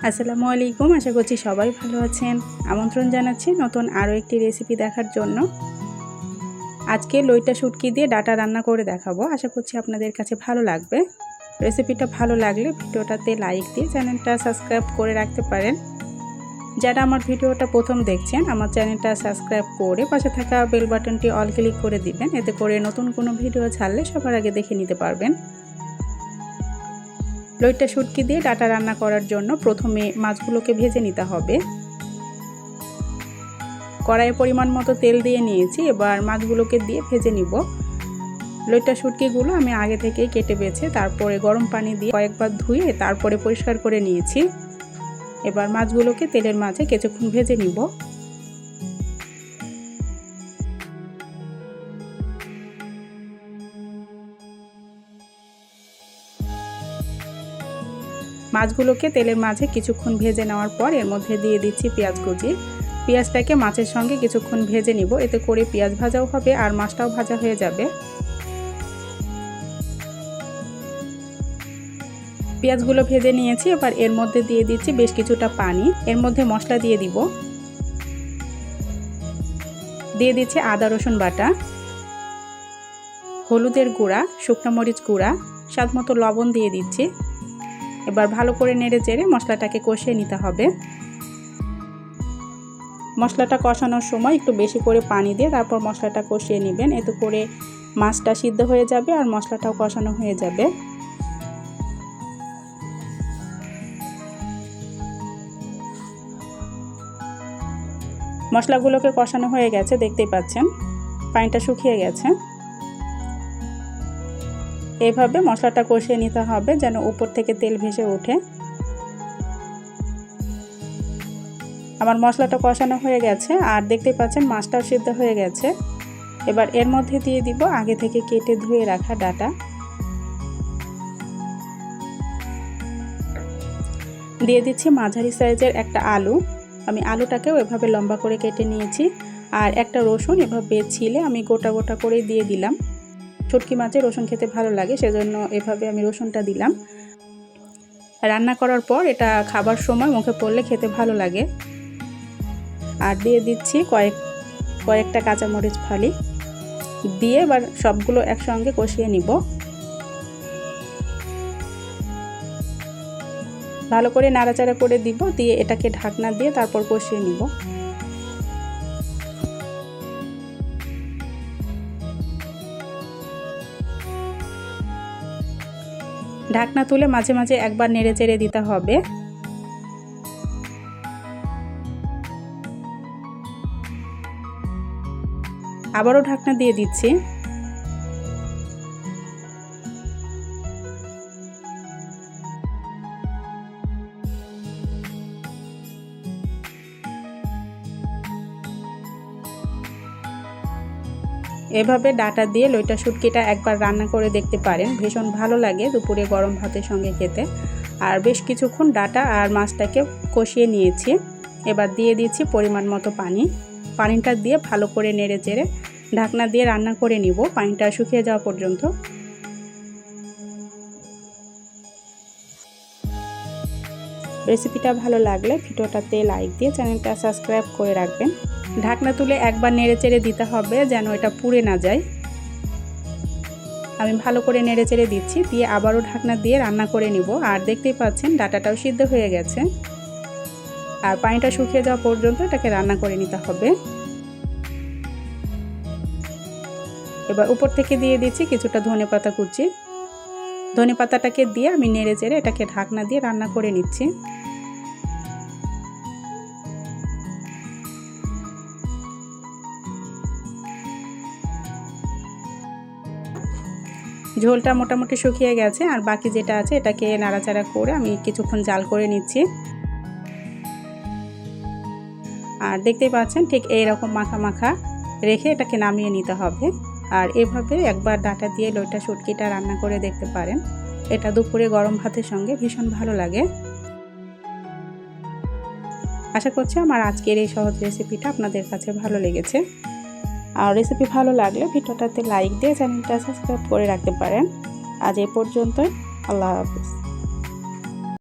আসসালামু আলাইকুম। আশা করছি সবাই ভালো আছেন। আমন্ত্রণ জানাচ্ছি নতুন আরও একটি রেসিপি দেখার জন্য। আজকে লইট্টা শুটকি দিয়ে ডাটা রান্না করে দেখাবো। আশা করছি আপনাদের কাছে ভালো লাগবে। রেসিপিটা ভালো লাগলে ভিডিওটাতে লাইক দিয়ে চ্যানেলটা সাবস্ক্রাইব করে রাখতে পারেন। যারা আমার ভিডিওটা প্রথম দেখছেন আমার চ্যানেলটা সাবস্ক্রাইব করে পাশে থাকা বেল বাটনটি অল ক্লিক করে দিবেন। এতে করে নতুন কোনো ভিডিও ছাড়লে সবার আগে দেখে নিতে পারবেন। লইট্টা শুটকি দিয়ে ডাটা রান্না করার জন্য প্রথমে মাছগুলোকে ভেজে নিতে হবে। কড়াইয়ে পরিমাণ মতো তেল দিয়ে নিয়েছি, এবার মাছগুলোকে দিয়ে ভেজে নিব। লইট্টা শুটকিগুলো আমি আগে থেকেই কেটে বেছে তারপরে গরম পানি দিয়ে কয়েকবার ধুয়ে তারপরে পরিষ্কার করে নিয়েছি। এবার মাছগুলোকে তেলের মাঝে কিছুক্ষণ ভেজে নিব। মাছগুলোকে তেলের মাঝে কিছুক্ষণ ভেজে নেওয়ার পর এর মধ্যে দিয়ে দিচ্ছি পেঁয়াজ কুচি। পেঁয়াজটাকে মাছের সঙ্গে কিছুক্ষণ ভেজে নিব, এতে করে পেঁয়াজ ভাজাও হবে আর মাছটাও ভাজা হয়ে যাবে। পেঁয়াজগুলো ভেজে নিয়েছি, এবার এর মধ্যে দিয়ে দিচ্ছি বেশ কিছুটা পানি। এর মধ্যে মশলা দিয়ে দিব। দিয়ে দিচ্ছি আদা রসুন বাটা, হলুদের গুঁড়া, শুকনো মরিচ গুঁড়া, স্বাদ মতো লবণ দিয়ে দিচ্ছি। এবার ভালো করে নেড়ে চেড়ে মশলাটাকে কষিয়ে নিতে হবে। মশলাটা কষানোর সময় একটু বেশি করে পানি দিয়ে তারপর মশলাটা কষিয়ে নেবেন। এতে করে মাছটা সিদ্ধ হয়ে যাবে আর মশলাটাও কষানো হয়ে যাবে। মশলাগুলোকে কষানো হয়ে গেছে, দেখতেই পাচ্ছেন পানিটা শুকিয়ে গেছে। এইভাবে মশলাটা কষিয়ে নিতে হবে যেন উপর থেকে তেল ভেসে ওঠে। আমার মশলাটা কষানো হয়ে গেছে আর দেখতেই পাচ্ছেন মাছটাও সিদ্ধ হয়ে গেছে। এবার এর মধ্যে দিয়ে দিব আগে থেকে কেটে ধুয়ে রাখা ডাটা। দিয়ে দিচ্ছি মাঝারি সাইজের একটা আলু। আমি আলুটাকেও এভাবে লম্বা করে কেটে নিয়েছি। আর একটা রসুন এভাবে ছিলে আমি গোটা গোটা করে দিয়ে দিলাম। শুটকি মাছে রসুন খেতে ভালো লাগে, সেজন্য এভাবে আমি রসুনটা দিলাম। রান্না করার পর এটা খাবার সময় মুখে পড়লে খেতে ভালো লাগে। আর দিয়ে দিচ্ছি কয়েকটা কাঁচামরিচ ফালি দিয়ে এবার সবগুলো একসঙ্গে কষিয়ে নিব। ভালো করে নাড়াচাড়া করে দিব, দিয়ে এটাকে ঢাকনা দিয়ে তারপর কষিয়ে নিব। ঢাকনা তুলে মাঝে মাঝে একবার নেড়ে চেড়ে দিতে হবে। আবারও ঢাকনা দিয়ে দিচ্ছি। এভাবে ডাটা দিয়ে লইট্টা শুটকিটা একবার রান্না করে দেখতে পারেন, ভীষণ ভালো লাগে দুপুরে গরম ভাতের সঙ্গে খেতে। আর বেশ কিছুক্ষণ ডাটা আর মাছটাকে কষিয়ে নিয়েছি। এবার দিয়ে দিচ্ছি পরিমাণ মতো পানি। পানিটা দিয়ে ভালো করে নেড়ে চেড়ে ঢাকনা দিয়ে রান্না করে নিব পানিটা শুকিয়ে যাওয়া পর্যন্ত। রেসিপিটা ভালো লাগলে ভিডিওটাতে লাইক দিয়ে চ্যানেলটা সাবস্ক্রাইব করে রাখবেন। ঢাকনা তুলে একবার নেড়ে চেড়ে দিতে হবে যেন এটা পুড়ে না যায়। আমি ভালো করে নেড়ে চেড়ে দিচ্ছি, দিয়ে আবারও ঢাকনা দিয়ে রান্না করে নিব। আর দেখতেই পাচ্ছেন ডাটাটাও সিদ্ধ হয়ে গেছে। আর পানিটা শুকিয়ে যাওয়া পর্যন্ত এটাকে রান্না করে নিতে হবে। এবার উপর থেকে দিয়ে দিচ্ছি কিছুটা ধনেপাতা কুচি। ধনেপাতাটাকে দিয়ে আমি নেড়ে চেড়ে এটাকে ঢাকনা দিয়ে রান্না করে নিচ্ছি। ঝোলটা মোটামুটি শুকিয়ে গেছে আর বাকি যেটা আছে এটাকে নাড়াচাড়া করে আমি কিছুক্ষণ জাল করে নিচ্ছি। আর দেখতেই পাচ্ছেন ঠিক এইরকম মাখা মাখা রেখে এটাকে নামিয়ে নিতে হবে। আর এভাবে একবার ডাটা দিয়ে লইট্টা শুটকিটা রান্না করে দেখতে পারেন। এটা দুপুরে গরম ভাতের সঙ্গে ভীষণ ভালো লাগে। আশা করছি আমার আজকের এই সহজ রেসিপিটা আপনাদের কাছে ভালো লেগেছে। আর রেসিপি ভালো লাগলে ভিডিওটাতে লাইক দিয়ে চ্যানেলটা সাবস্ক্রাইব করে রাখতে পারেন। আজ এই পর্যন্তই। আল্লাহ হাফেজ।